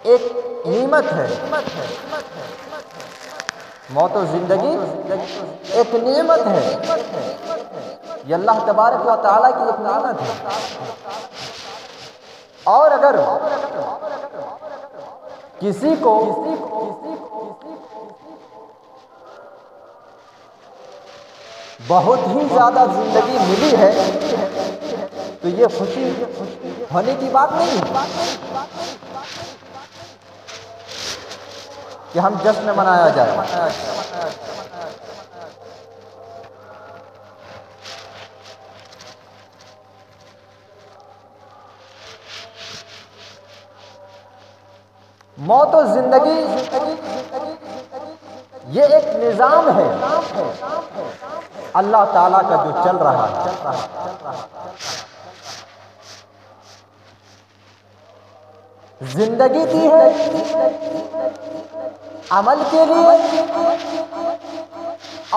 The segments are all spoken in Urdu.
ایک نعمت ہے، موت و زندگی ایک نعمت ہے، یہ اللہ تبارک و تعالیٰ کی ایک نعمت ہے۔ اور اگر کسی کو بہت ہی زیادہ زندگی ملی ہے تو یہ خوشی ہونے کی بات نہیں ہے کہ ہم جشن منایا جائے۔ موت و زندگی یہ ایک نظام ہے اللہ تعالیٰ کا جو چل رہا ہے۔ زندگی دی ہے عمل کے لیے،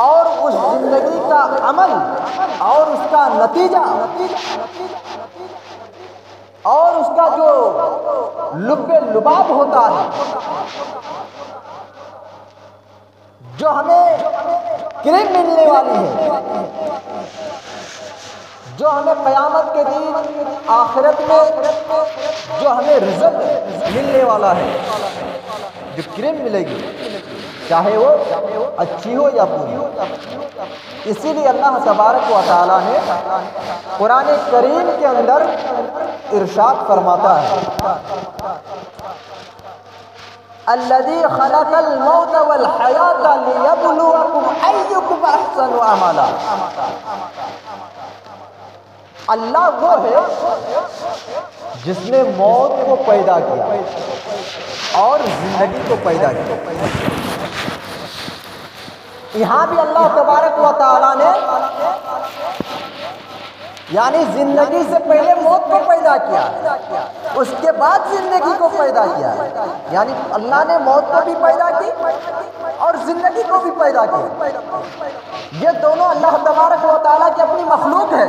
اور اس زندگی کا عمل اور اس کا نتیجہ اور اس کا جو لب لباب ہوتا ہے، جو ہمیں کریم ملنے والی ہے، جو ہمیں قیامت کے دن آخرت میں جو ہمیں رزق ملنے والا ہے، جو کریم ملے گی، چاہے وہ اچھی ہو یا بری ہو۔ اسی لیے اللہ تبارک و تعالیٰ نے قرآن کریم کے اندر ارشاد فرماتا ہے، الذی خلق الموت والحیات لیبلوکم ایکم احسن عملا۔ اللہ وہ ہے جس نے موت کو پیدا کیا اور زندگی کو پیدا کیا۔ یہاں بھی اللہ تبارک و تعالیٰ نے یعنی زندگی سے پہلے موت کو پیدا کیا، اس کے بعد زندگی کو پیدا کیا، یعنی اللہ نے موت کو بھی پیدا کی اور زندگی کو بھی پیدا کیا۔ یہ دونوں اللہ تبارک و تعالیٰ کی اپنی مخلوق ہے،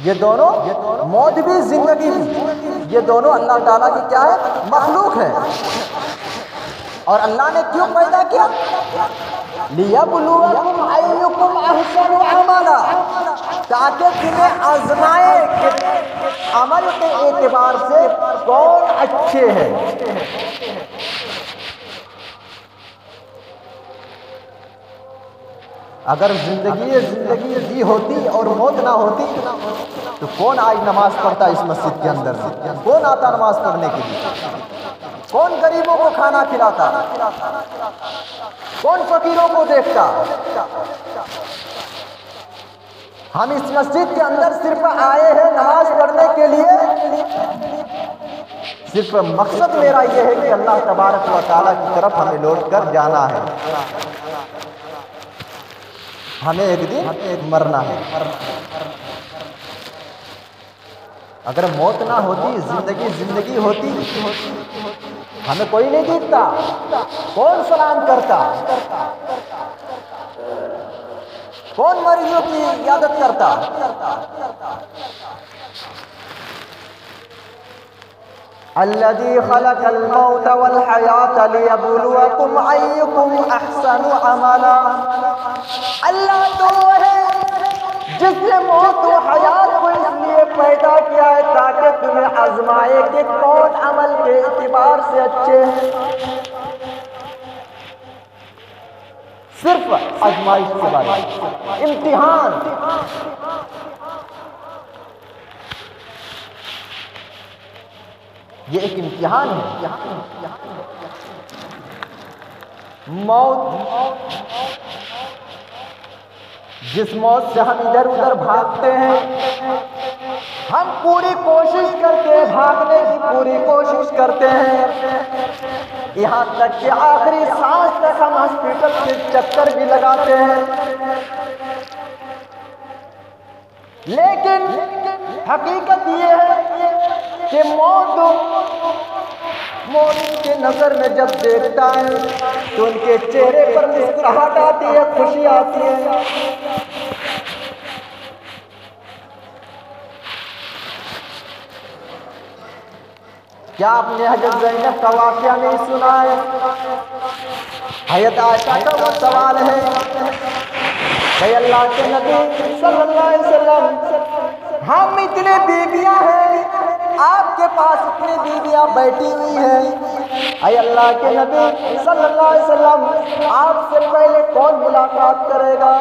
یہ دونوں موت بھی زندگی بھی، یہ دونوں اللہ تعالیٰ کی کیا ہے؟ مخلوق ہے۔ اور اللہ نے کیوں پیدا کیا؟ لِيَبْلُوَكُمْ أَيُّكُمْ أَحْسَنُ عَمَلًا، تاکہ تمہیں آزمائے کہ عمل کے اعتبار سے کون اچھے ہیں۔ اگر زندگی دی ہوتی اور موت نہ ہوتی تو کون آج نماز پڑھتا اس مسجد کے اندر سے؟ کون آتا نماز پڑھنے کے لیے؟ کون غریبوں کو کھانا کھلاتا؟ کون فقیروں کو دیکھتا؟ ہم اس مسجد کے اندر صرف آئے ہیں نماز پڑھنے کے لیے، صرف مقصد میرا یہ ہے کہ اللہ تبارک و تعالیٰ کی طرف ہمیں لوٹ کر جانا ہے، ہمیں ایک دن مرنا ہے۔ اگر موت نہ ہوتی، زندگی ہوتی، ہمیں کوئی نہیں دیکھتا، کون سلام کرتا، کون مریضوں کی عیادت کرتا؟ الذی خلق الموت والحیات لیبلوکم ایکم احسن عملا۔ اللہ تو وہ ہے جس نے موت و حیات کو اس لیے پیدا کیا ہے تاکہ تمہیں آزمائے کہ کون عمل کے اعتبار سے اچھے ہیں۔ صرف آزمائش کے بارے میں، امتحان۔ یہ ایک امتحان ہے۔ موت، جس موت سے ہم ادھر ادھر بھاگتے ہیں، ہم پوری کوشش کرتے ہیں، بھاگنے کی پوری کوشش کرتے ہیں، یہاں تک کہ آخری سانس تک ہم ہاسپٹل کے چکر بھی لگاتے ہیں، لیکن حقیقت یہ ہے کہ موت کے نظر میں جب دیکھتا ہے تو ان کے چہرے پر مسکراہٹ آتی ہے، خوشی آتی ہے۔ کیا آپ نے حضرت زینب کا واقعہ نہیں سنا ہے؟ حضرت عائشہ کا وہ سوال ہے کہ اللہ کے نبی صلی اللہ علیہ وسلم ہم اتنے بیویاں ہیں، آپ کے پاس اتنی بیویاں بیٹھی ہوئی ہیں، اے اللہ کے نبی صلی اللہ علیہ وسلم آپ سے پہلے کون ملاقات کرے گا؟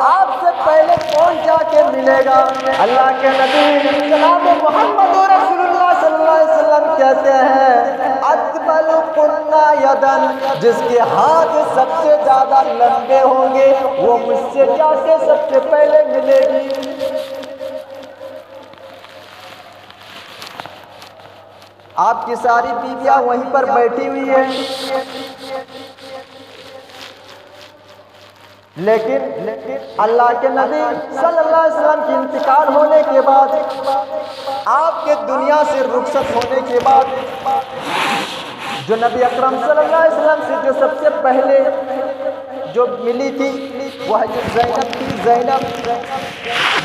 آپ سے پہلے کون جا کے ملے گا؟ اللہ کے نبی جناب محمد رسول اللہ صلی اللہ علیہ وسلم کہتے ہیں اطول قرنا یدن، جس کے ہاتھ سب سے زیادہ لمبے ہوں گے وہ مجھ سے جا کے سب سے پہلے ملے گی۔ آپ کی ساری بیویاں وہیں پر بیٹھی ہوئی ہیں، لیکن اللہ کے نبی صلی اللہ علیہ وسلم کی انتقال ہونے کے بعد، آپ کے دنیا سے رخصت ہونے کے بعد، جو نبی اکرم صلی اللہ علیہ وسلم سے جو سب سے پہلے جو ملی تھی وہ حضرت زینب تھی۔ زینب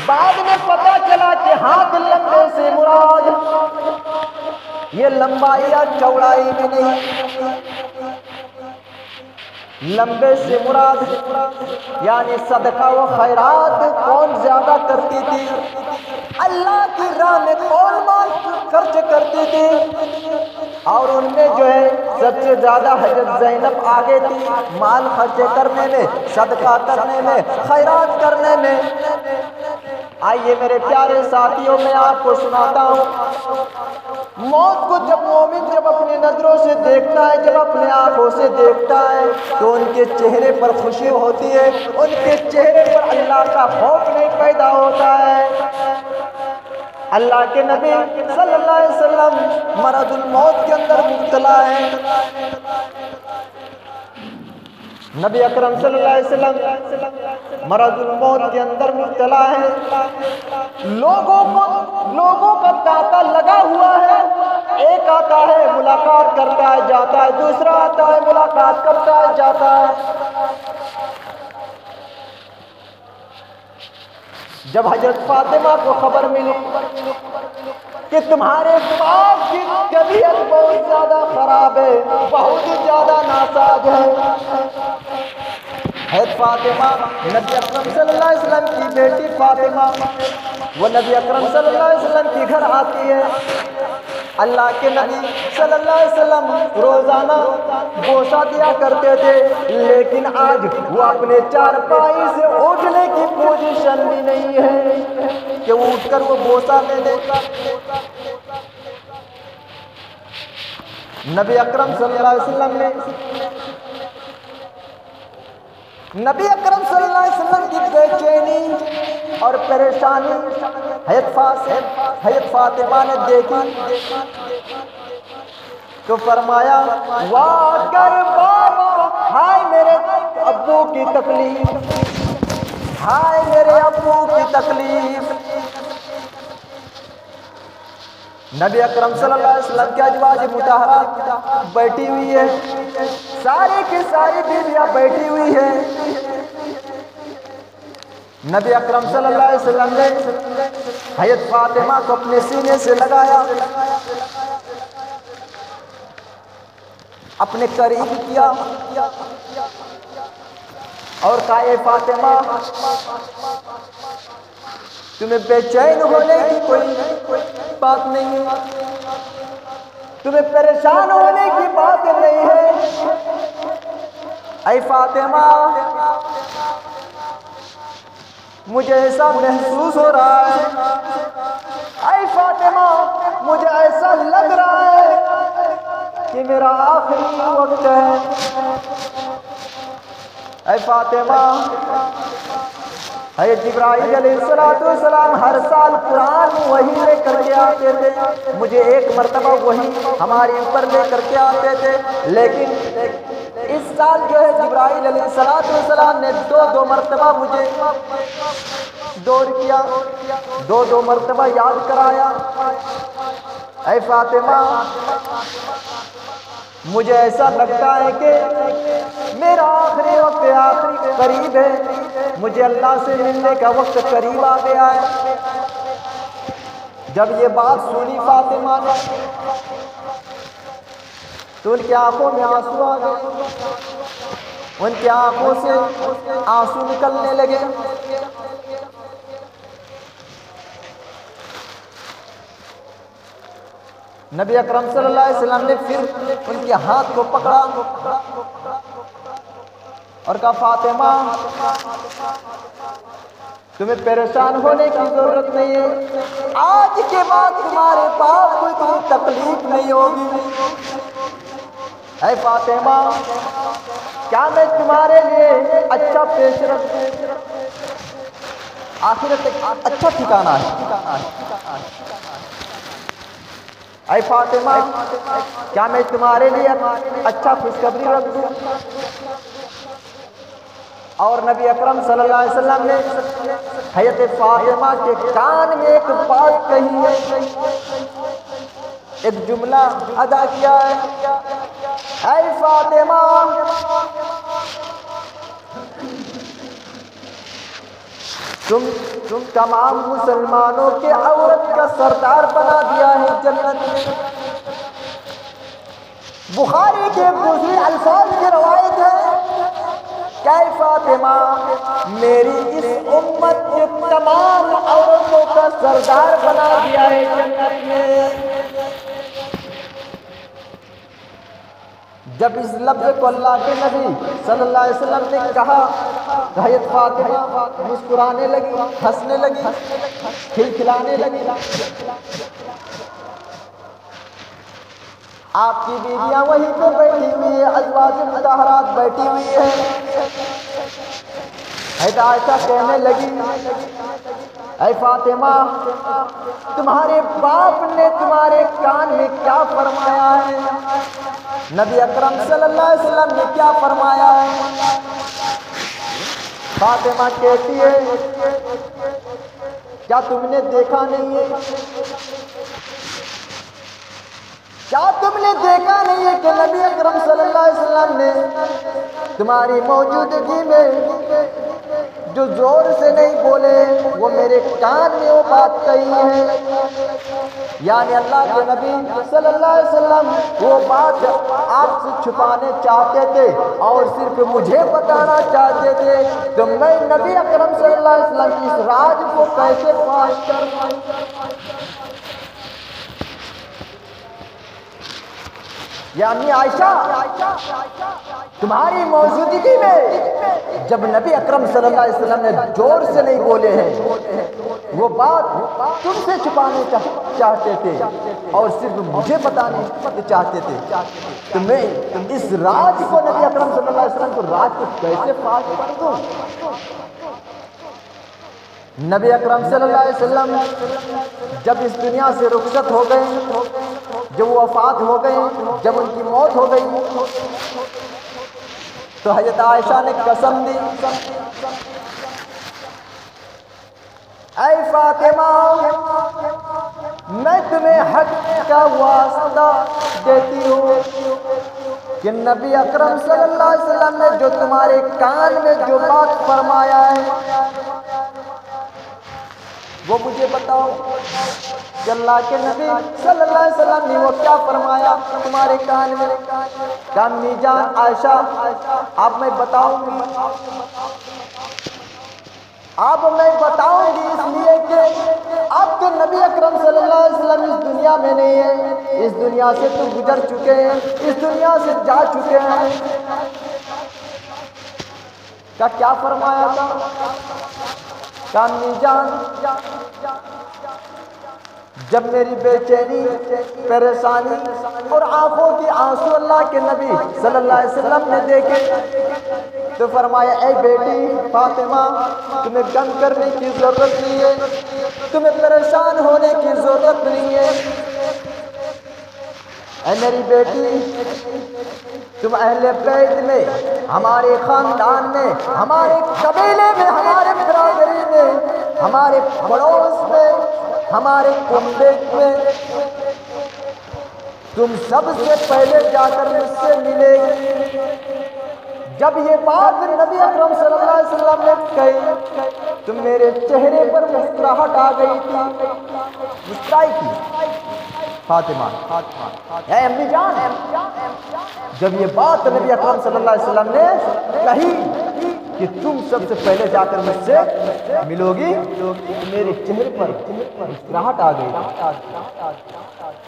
بعد میں پتہ چلا کہ ہاتھ لمبے سے مراد یہ لمبائی یا چوڑائی میں نہیں، لمبے سے مراد یعنی صدقہ و خیرات کون زیادہ کرتی تھی، اللہ کی راہ میں کون مال خرچ کرتی تھی، اور ان میں جو ہے سب سے زیادہ حضرت زینب آگے تھی مال خرچ کرنے میں، صدقہ کرنے میں، خیرات کرنے میں۔ آئیے میرے پیارے ساتھیوں، میں آپ کو سناتا ہوں، موت کو جب مومن جب اپنی نظروں سے دیکھتا ہے، جب اپنے آنکھوں سے دیکھتا ہے تو ان کے چہرے پر خوشی ہوتی ہے، ان کے چہرے پر اللہ کا خوف نہیں پیدا ہوتا ہے۔ اللہ کے نبی صلی اللہ علیہ وسلم مرض الموت کے اندر مبتلا ہے، نبی اکرم صلی اللہ علیہ وسلم مرض الموت کے اندر مبتلا ہے، لوگوں کا تانتا لگا ہوا ہے، ایک آتا ہے ملاقات کرتا ہے جاتا ہے، دوسرا آتا ہے ملاقات کرتا ہے جاتا ہے۔ جب حضرت فاطمہ کو خبر ملی کہ تمہارے باپ کی طبیعت بہت زیادہ خراب ہے، بہت ہی زیادہ ناساز ہے، حضرت فاطمہ نبی اکرم صلی اللہ علیہ وسلم کی بیٹی فاطمہ وہ نبی اکرم صلی اللہ علیہ وسلم کے گھر آتی ہے۔ اللہ کے نبی صلی اللہ علیہ وسلم روزانہ بوسہ دیا کرتے تھے، لیکن آج وہ اپنے چارپائی سے اٹھنے کی پوزیشن بھی نہیں ہے کہ وہ اٹھ کر وہ بوسہ لے لے۔ نبی اکرم صلی اللہ علیہ وسلم نے نبی اکرم صلی اللہ علیہ وسلم کی بے چینی اور پریشانی حضرت فاطمہ نے دیکھی تو فرمایا واہ کر بابا، ہائے میرے ابو کی تکلیف، ہائے میرے ابو کی تکلیف۔ نبی اکرم صلی اللہ علیہ وسلم کی ازواج مطہرات بیٹھی ہوئی ہے، ساری کی ساری بیویاں بیٹھی ہوئی ہیں، نبی اکرم صلی اللہ علیہ وسلم نے حضرت فاطمہ کو اپنے سینے سے لگایا، اپنے قریب کیا اور کہا اے فاطمہ، تمہیں بے چین ہونے کی کوئی بات نہیں ہے، تمہیں پریشان ہونے کی بات نہیں ہے، اے فاطمہ مجھے ایسا محسوس ہو رہا ہے، اے فاطمہ مجھے ایسا لگ رہا ہے کہ میرا آخری وقت ہے، اے فاطمہ۔ حضرت جبرائیل علیہ السلام ہر سال قرآن وحی لے کر کے آتے تھے، مجھے ایک مرتبہ وحی ہمارے اوپر لے کر کے آتے تھے، لیکن اس سال جو ہے جبرائیل علیہ السلام نے دو مرتبہ مجھے دور کیا، دو مرتبہ یاد کرایا، اے فاطمہ مجھے ایسا لگتا ہے کہ میرا آخری وقت آخری قریب ہے، مجھے اللہ سے ملنے کا وقت قریب آ گیا ہے۔ جب یہ بات سنی فاطمہ نے تو ان کی آنکھوں میں آنسو آ گئے، ان کی آنکھوں سے آنسو نکلنے لگے۔ نبی اکرم صلی اللہ علیہ وسلم نے پھر ان کے ہاتھ کو پکڑا اور کہا فاطمہ تمہیں پریشان ہونے کی ضرورت نہیں ہے، آج کے بعد تمہارے پاس کوئی تکلیف نہیں ہوگی۔ اے فاطمہ کیا میں تمہارے لیے اچھا پیش رکھوں؟ آخرت ایک اچھا ٹھکانہ ہے۔ اے فاطمہ کیا میں تمہارے لیے اچھا خوشخبری رکھ دوں؟ اور نبی اکرم صلی اللہ علیہ وسلم نے حضرت فاطمہ کے کان میں ایک بات کہی ہے، ایک جملہ ادا کیا ہے، اے فاطمہ تم تمام مسلمانوں کے عورت کا سردار بنا دیا ہے جنت میں۔ بخاری کے دوسرے الفاظ کی روایت ہے کہ فاطمہ میری اس امت کے تمام عورتوں کا سردار بنا دیا ہے جنت میں۔ جب اس لفظ کو اللہ کے نبی صلی اللہ علیہ وسلم نے کہا تو حضرت فاطمہ مسکرانے لگی، ہنسنے لگی، کھلکھلانے لگی۔ آپ کی بیویاں وہیں پہ بیٹھی ہوئی ہیں، ازواج مطہرات بیٹھی ہوئی ہیں۔ حضرت عائشہ کہنے لگی اے فاطمہ تمہارے باپ نے تمہارے کان میں کیا فرمایا ہے؟ نبی اکرم صلی اللہ علیہ وسلم نے کیا فرمایا ہے؟ فاطمہ کہتی ہے کیا تم نے دیکھا نہیں ہے، کیا تم نے دیکھا نہیں ہے کہ نبی اکرم صلی اللہ علیہ وسلم نے تمہاری موجودگی میں جو زور سے نہیں بولے وہ میرے کان میں وہ بات کہی ہے؟ یعنی اللہ کے نبی صلی اللہ علیہ وسلم وہ بات آپ سے چھپانے چاہتے تھے اور صرف مجھے بتانا چاہتے تھے، تو میں نبی اکرم صلی اللہ علیہ وسلم کی اس راز کو کیسے فاش کروں؟ یعنی عائشہ تمہاری موجودگی میں جب نبی اکرم صلی اللہ علیہ وسلم نے زور سے نہیں بولے ہیں وہ بات تم سے چھپانے چاہتے تھے اور صرف مجھے بتانے چاہتے تھے، تو میں اس راز کو نبی اکرم صلی اللہ علیہ وسلم کو راز کو کیسے فاش کر دوں؟ نبی اکرم صلی اللہ علیہ وسلم جب اس دنیا سے رخصت ہو گئے، جب وہ وفات ہو گئے، جب ان کی موت ہو گئی، تو حضرت عائشہ نے قسم دی اے فاطمہ میں تمہیں حق کا واسطہ دیتی ہوں کہ نبی اکرم صلی اللہ علیہ وسلم نے جو تمہارے کان میں جو بات فرمایا ہے وہ مجھے بتاؤ کہ اللہ کے نبی صلی اللہ علیہ وسلم نے وہ کیا فرمایا تمہارے کان میں؟ کہ امی جان عائشہ اب میں بتاؤں گی، اب میں بتاؤں گی اس لیے کہ اب تو نبی اکرم صلی اللہ علیہ وسلم اس دنیا میں نہیں ہے، اس دنیا سے تو گزر چکے ہیں، اس دنیا سے جا چکے ہیں۔ کیا فرمایا تھا؟ کہ امی جان جب میری بے چینی، پریشانی اور آنکھوں کی آنسو اللہ کے نبی صلی اللہ علیہ وسلم نے دیکھے تو فرمایا اے بیٹی فاطمہ تمہیں غم کرنے کی ضرورت نہیں ہے، تمہیں پریشان ہونے کی ضرورت نہیں ہے۔ اے میری بیٹی تم اہل بیت میں، ہمارے خاندان میں، ہمارے قبیلے میں، ہمارے برادری میں، ہمارے پڑوس میں، ہمارے کنبے میں تم سب سے پہلے جا کر مجھ سے ملے گی۔ جب یہ بات نبی اکرم صلی اللہ علیہ وسلم نے کہی تو میرے چہرے پر مسکراہٹ آ گئی تھی، مسکرائی تھی۔ فاطمہ، اے امی جان، جب یہ بات نبی اکرم صلی اللہ علیہ وسلم نے کہی کہ تم سب سے پہلے جا کر مجھ سے ملو گی، میرے چہرے پر مسکراہٹ آ گئی،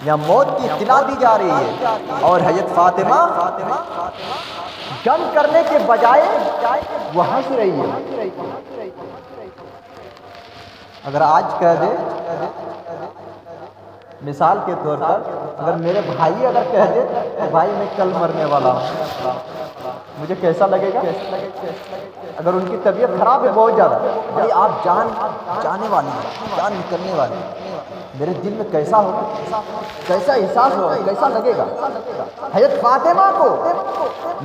یا موت کی اطلاع دی جا رہی ہے، اور حضرت فاطمہ غم کرنے کے بجائے وہ ہنس رہی ہے۔ اگر آج کہہ دے، مثال کے طور پر اگر میرے بھائی اگر کہہ دے کہ بھائی میں کل مرنے والا ہوں، مجھے کیسا لگے گا؟ اگر ان کی طبیعت خراب ہے بہت زیادہ، بھائی آپ جانے والی ہیں، جان نکلنے والی، میرے دل میں کیسا ہوگا، کیسا احساس ہوگا، کیسا لگے گا؟ حضرت فاطمہ کو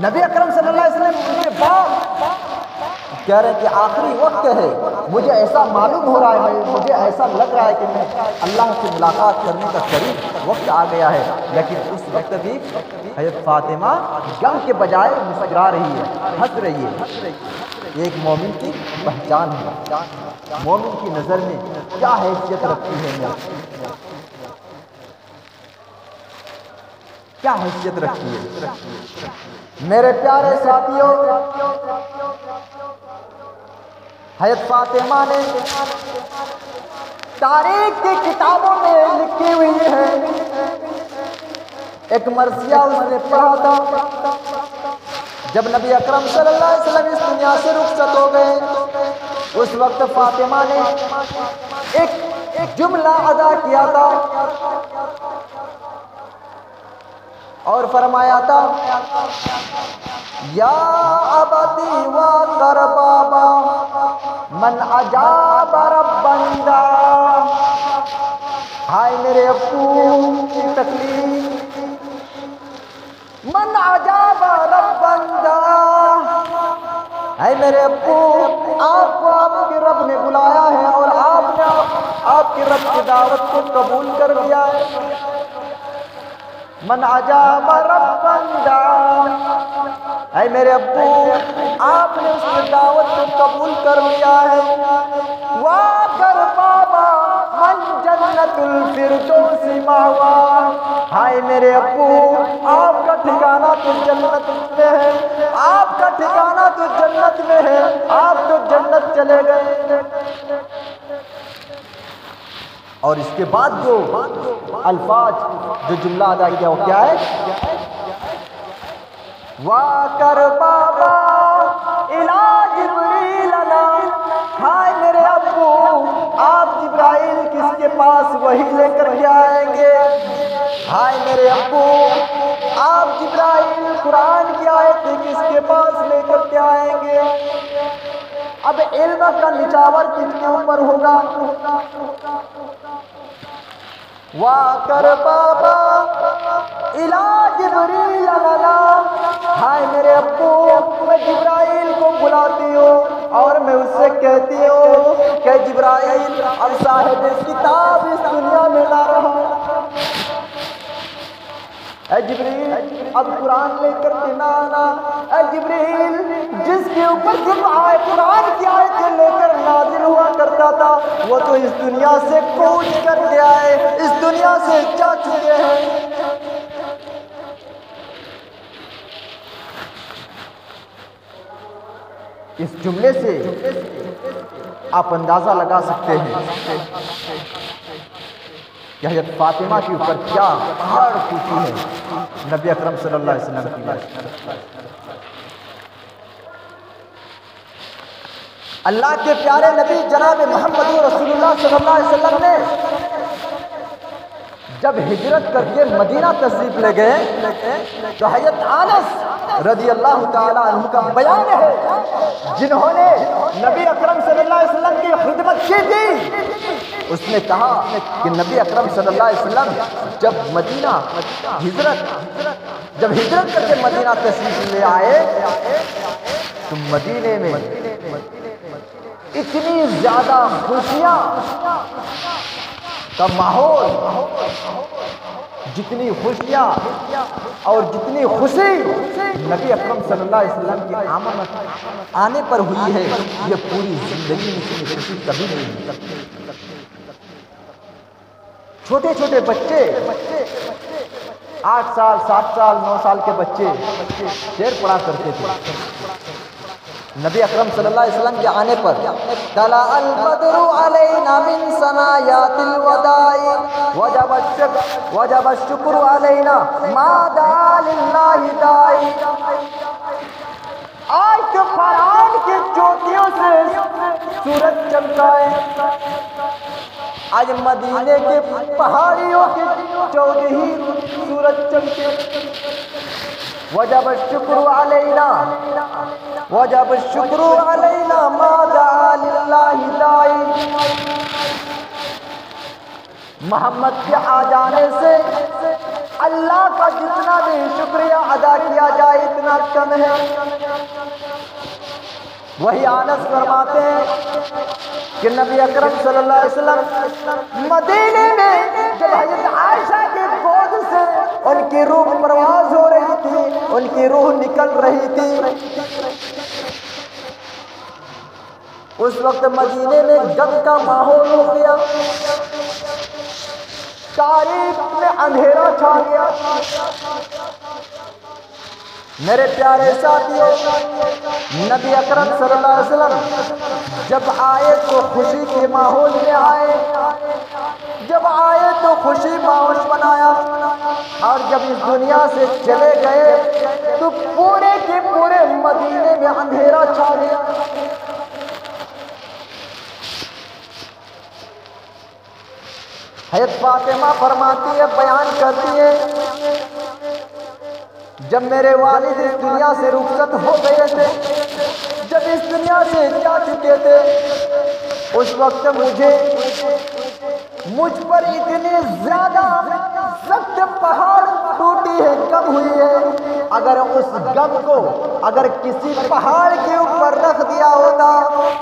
نبی اکرم صلی اللہ علیہ وسلم کے بعد کہہ رہے ہیں کہ آخری وقت ہے، مجھے ایسا معلوم ہو رہا ہے، مجھے ایسا لگ رہا ہے کہ میں اللہ سے ملاقات کرنے کا قریب وقت آ گیا ہے، لیکن اس وقت بھی حضرت فاطمہ غم کے بجائے مسکرا رہی ہے، ہنس رہی ہے۔ ایک مومن کی پہچان ہے، مومن کی نظر میں کیا حیثیت رکھتی ہے، کیا حیثیت رکھتی ہے۔ میرے پیارے ساتھیوں، حضرت فاطمہ نے تاریخ کی کتابوں میں لکھی ہوئی ہے، ایک مرثیہ اس نے پڑھا تھا جب نبی اکرم صلی اللہ علیہ وسلم اس دنیا سے رخصت ہو گئے، اس وقت فاطمہ نے ایک جملہ ادا کیا تھا اور فرمایا تھا، یا ابتی وقر بابا من عجاب ربندا، ہائے میرے ابو کی تکلیف، من عجاب ربندا، اے میرے ابو آپ کو آپ کے رب نے بلایا ہے اور آپ نے آپ کے رب کی دعوت کو قبول کر لیا ہے۔ من عجاب ربندا، اے میرے ابو آپ نے اس کی دعوت کو قبول کر لیا ہے۔ واکر بابا من جنت الفردوس ماوا، ہائے میرے ابو آپ کا ٹھکانہ تو جنت میں ہے، آپ کا ٹھکانہ تو جنت میں ہے، آپ تو جنت چلے گئے۔ اور اس کے بعد جو الفاظ جو جملہ ادا کیا وہ کیا ہے؟ واکر بابا الی جبریل لا، ہائے میرے ابو آپ جبرائیل کس کے پاس وحی لے کر کے آئیں گے؟ ہائے میرے ابو آپ جبرائیل قرآن کی آیتیں کس کے پاس لے کر کے آئیں گے؟ اب علم کا نچاور کن کے اوپر ہوگا؟ واکر بابا الی جبریل لا، ہائے میرے ابو میں جبرائیل کو بلاتی ہوں اور میں اس سے کہتی ہوں کہ جبرائیل اب صاحب کتاب اس دنیا میں لا رہا ہوں، اے جبریل اب قرآن لے کر کے نہ آنا، اے جبریل جس کے اوپر تم قرآن کی آیتیں لے کر نازل ہوا کرتا تھا وہ تو اس دنیا سے کوچ کر گیا ہے، اس دنیا سے جا چکے ہیں۔ اس جملے سے آپ اندازہ لگا سکتے ہیں کہ حضرت فاطمہ کے اوپر کیا پہاڑ ٹوٹی ہے نبی اکرم صلی اللہ علیہ وسلم کی وجہ۔ اللہ کے پیارے نبی جناب محمد رسول اللہ صلی اللہ علیہ وسلم نے جب ہجرت کر کے مدینہ تشریف لے گئے تو حضرت انس رضی اللہ تعالیٰ عنہ کا بیان ہے، جنہوں نے نبی اکرم صلی اللہ علیہ وسلم کی خدمت کی تھی، اس نے کہا کہ نبی اکرم صلی اللہ علیہ وسلم جب ہجرت کر کے مدینہ تشریف لے آئے تو مدینے میں اتنی زیادہ خوشیاں کا ماحول، جتنی خوشیاں اور جتنی خوشی نبی اکرم صلی اللہ علیہ وسلم کی آمد آنے پر ہوئی ہے، یہ پوری زندگی میں اتنی خوشی کبھی نہیں ہوئی۔ چھوٹے چھوٹے بچے 8 سال 7 سال 9 سال کے بچے شعر پڑھا کرتے تھے۔ نبی اکرم صلی اللہ علیہ وسلم کے آنے پر طلع البدر علینا من ثنایات الوداع وجب الشکر علینا ما دعا للہ داعی۔ آج تو فرعون کی چوٹیوں سے سورج چمکا ہے، آج مدینے کے پہاڑیوں کی چودہی سورج چمکے۔ وجب الشکر علینا وجب الشکر علینا ما دعا للہ داعی۔ محمد کے آ جانے سے اللہ کا جتنا بھی شکریہ ادا کیا جائے اتنا کم ہے۔ وہی انس فرماتے ہیں کہ نبی اکرم صلی اللہ علیہ وسلم مدینے میں جب حضرت عائشہ کی گود سے ان کی روح پرواز ہو رہی تھی، ان کی روح نکل رہی تھی، اس وقت مدینے میں غم کا ماحول ہو گیا، تاریک میں اندھیرا چھا گیا۔ میرے پیارے ساتھیوں، نبی اکرم صلی اللہ علیہ وسلم جب آئے تو خوشی کے ماحول میں آئے، جب آئے تو خوشی ماحول بنایا، اور جب اس دنیا سے چلے گئے تو پورے کے پورے مدینے میں اندھیرا چھا گیا۔ حضرت فاطمہ فرماتی ہے، بیان کرتی ہے، جب میرے والد اس دنیا سے رخصت ہو گئے تھے، جب اس دنیا سے جا چکے تھے، اس وقت مجھ پر اتنی زیادہ سخت پہاڑ ٹوٹی ہے، غم ہوئی ہے۔ اگر اس غم کو اگر کسی پہاڑ کے اوپر رکھ دیا ہوتا،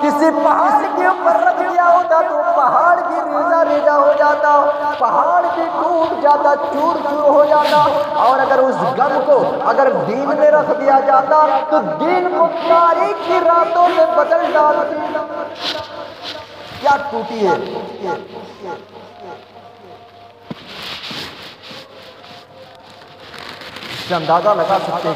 کسی پہاڑ کے اوپر رکھ دیا ہوتا تو پہاڑ بھی ریزہ ریزہ ہو جاتا، پہاڑ بھی ٹوٹ جاتا، چور چور ہو جاتا۔ اور اگر اس غم کو اگر دین میں رکھ دیا جاتا تو دین کو تاریک کی راتوں میں بدل ڈالتا۔ کیا ٹوٹی ہے، اس سے اندازہ لگا سکتے ہیں۔